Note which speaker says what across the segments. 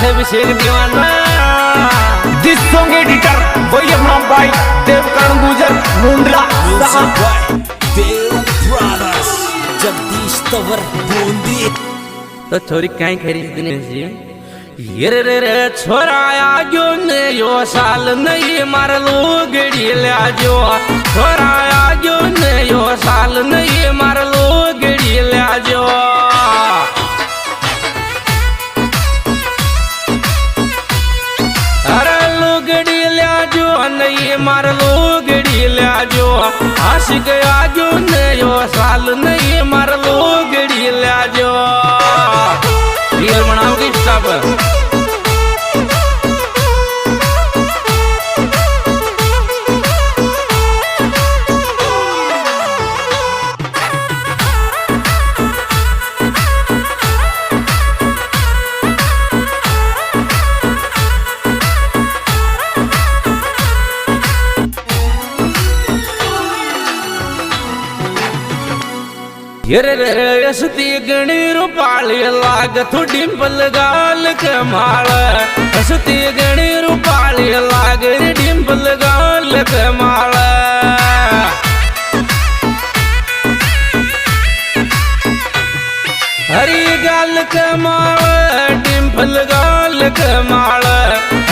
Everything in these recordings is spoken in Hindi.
Speaker 1: अभिषेक दीवाना।
Speaker 2: दिस सॉन्ग एडिटर वही अपना भाई देवकरण गुजर मुंडला
Speaker 3: देव ब्रदर्स जगदीश तवर बूंदी।
Speaker 1: तो छोरी कहीं खरीदने से ये रे छोरा आजो ने यो साल नहीं मार लो गड़ी ले जो छोरा आजो ने यो साल नहीं मार लो गड़ी ले जो। अरे लो गड़ी ले जो नहीं मार लो गड़ी ले जो आशिक आजो ने यो साल नहीं मार लो गड़ी ले जो। रील बनाओगी सब ये रे असती गणी रूपाली लाग थो डिम्पल गाल कमाल असती गणी रूपाली लाग डिम्पल गाल कमाल। हरी गाल कमाल डिम्पल गाल कमाल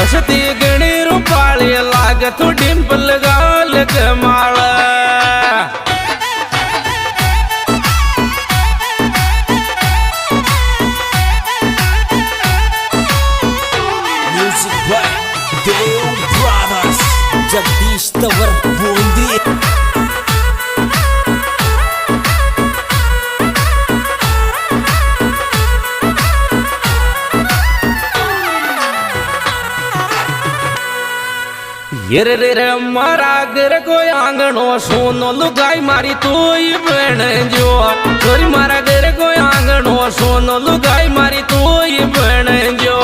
Speaker 1: असती गणी रूपाली लाग थो डिम्पल गाल कमाल।
Speaker 3: देव ब्रदर्स जगदीश तवर बूंदी।
Speaker 1: ये रे मारा घर को आंगनो सोनो लुगाई मारी तू बहन जो छोरी मारा घर को आंगनो सोनो लुगाई मारी तू बहन जो।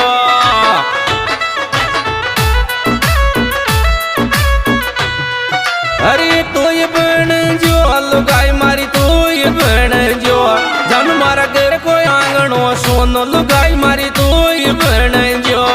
Speaker 1: अरे तो ये बहन जो लुगाई मारी तो ये बहन जो जन मारा घर को आंगनो सोनो लुगाई मारी तो ये बहन जो।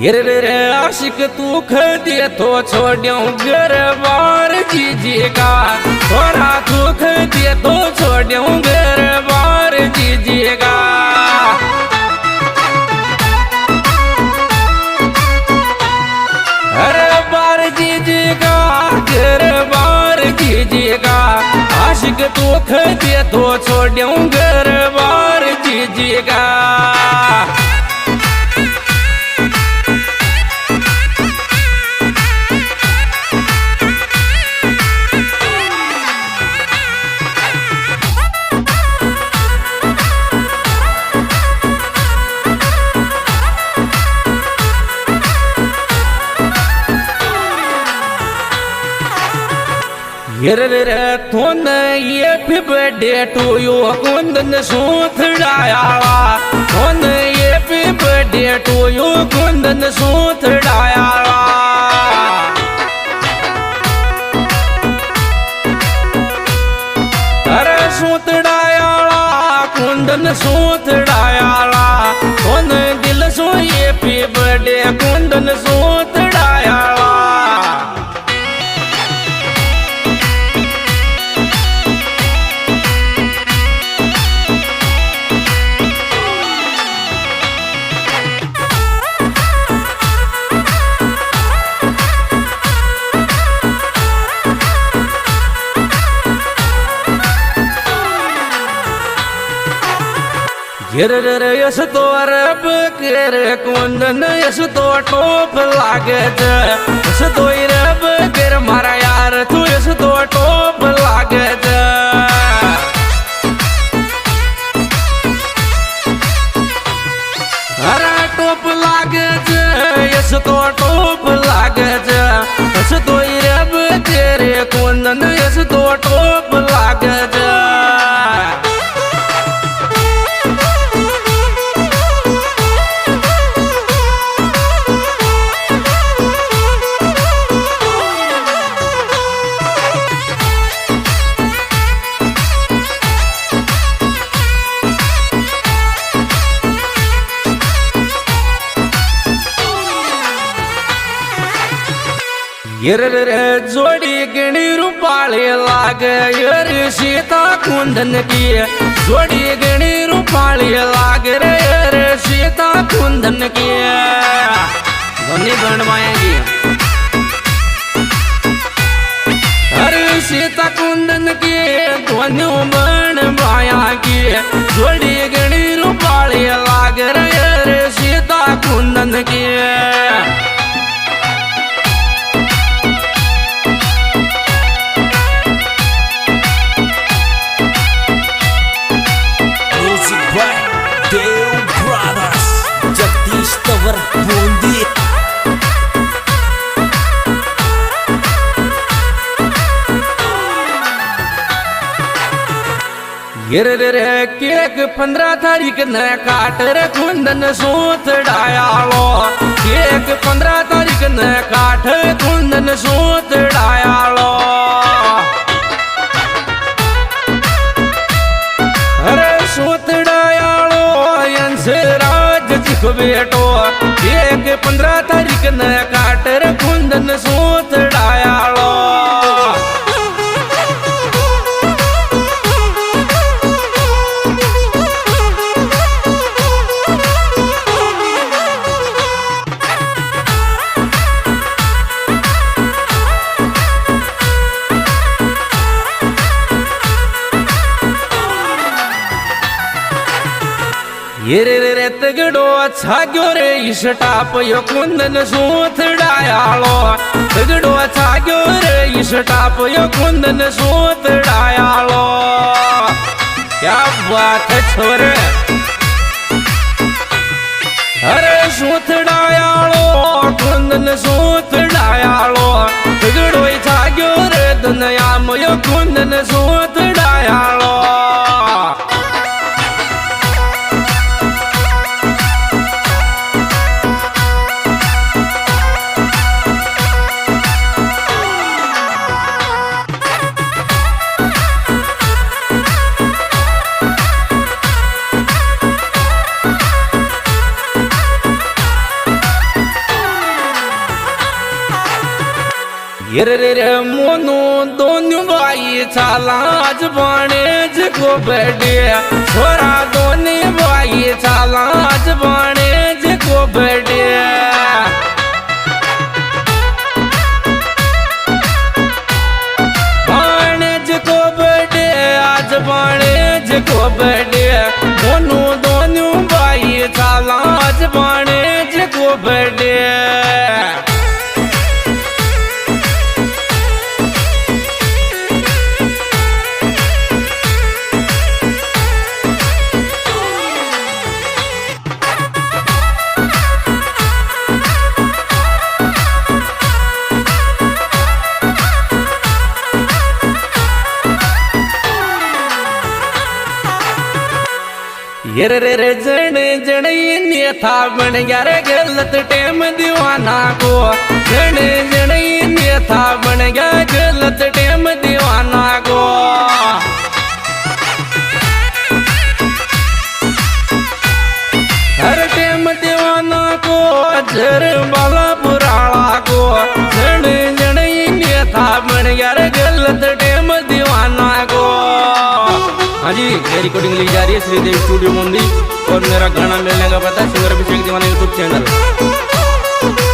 Speaker 1: ये रे आशिक तू खदिए तो छोड़ियो घर बार जीजी का थोड़ा तू खदिए तो छोड़ियो घर बार जीजी का। अरे बार जीजी का घर बार जीजी का आशिक तू खदिए तो छोड़ियो घर बार जीजी का। ये रे थोन ये भी बर्थडे टू यू कुंदन सूथड़ाया थोन ये भी बर्थडे टू यू कुंदन सूथड़ाया। अरे सूथड़ाया कुंदन सूथड़ाया थोन दिल सो ये भी बर्थडे कुंदन सूथड़ाया। यस तो अरब केर कुंदन यस तो टोप लागे यस तो अरब केर मारा यार तू यस तो टोप लागे। अरे टोप लागे यस तो टोप लागे यर रे जोड़ी गणी रूपाले लाग यर सीता कुंदन की जोड़ी गणी रूपाले लाग रे यर सीता कुंदन की धोनी बन माएगी अरे सीता कुंदन की दोनों बन माया की जोड़ी गणी रूपाले लाग रे यर सीता कुंदन की
Speaker 3: देव ब्रदर्स जगदीश तवर बूंदी
Speaker 1: गिर रे केक 15 तारीख न काट रे कुंदन सूत डायालो केक 15 तारीख न काट कुंदन सूत डायालो अरे सूत डायालो राज जिख बेटो केक 15 तारीख न काट रे कुंदन सूत डायालो ये रे तगड़ो अच्छा क्यों रे इस टाप यो कुंदन सूत डायालो तगड़ो अच्छा क्यों रे इस टाप यो कुंदन सूत डायालो क्या बात है छोरे अरे सूत डायालो कुंदन सूत डायालो तगड़ो अच्छा क्यों रे दुनिया में यो कुंदन सूत डायालो यर रे मोनू दोनों भाई चाला आज बाणे जको बड़े छोरा दोनों भाई चाला आज बाणे जको बड़े बाणे जको बड़े आज बाणे जको बड़े मोनू दोनों भाई चाला आज बाणे जको बड़े यर रे जने जने नेता बन गया रे गलत टेम दीवाना को जने जने नेता बन गया गलत टेम दीवाना को हर टेम दीवाना को जर बाला पुराला को जने जने नेता बन गया रे गलत टेम दीवाना को हाँ जी ये रिकॉर्डिंग ली जा रही है श्रीदेव स्टूडियो मुंबई और मेरा गाना मिलने का पता है सिंगर अभिषेक दीवाना यूट्यूब चैनल।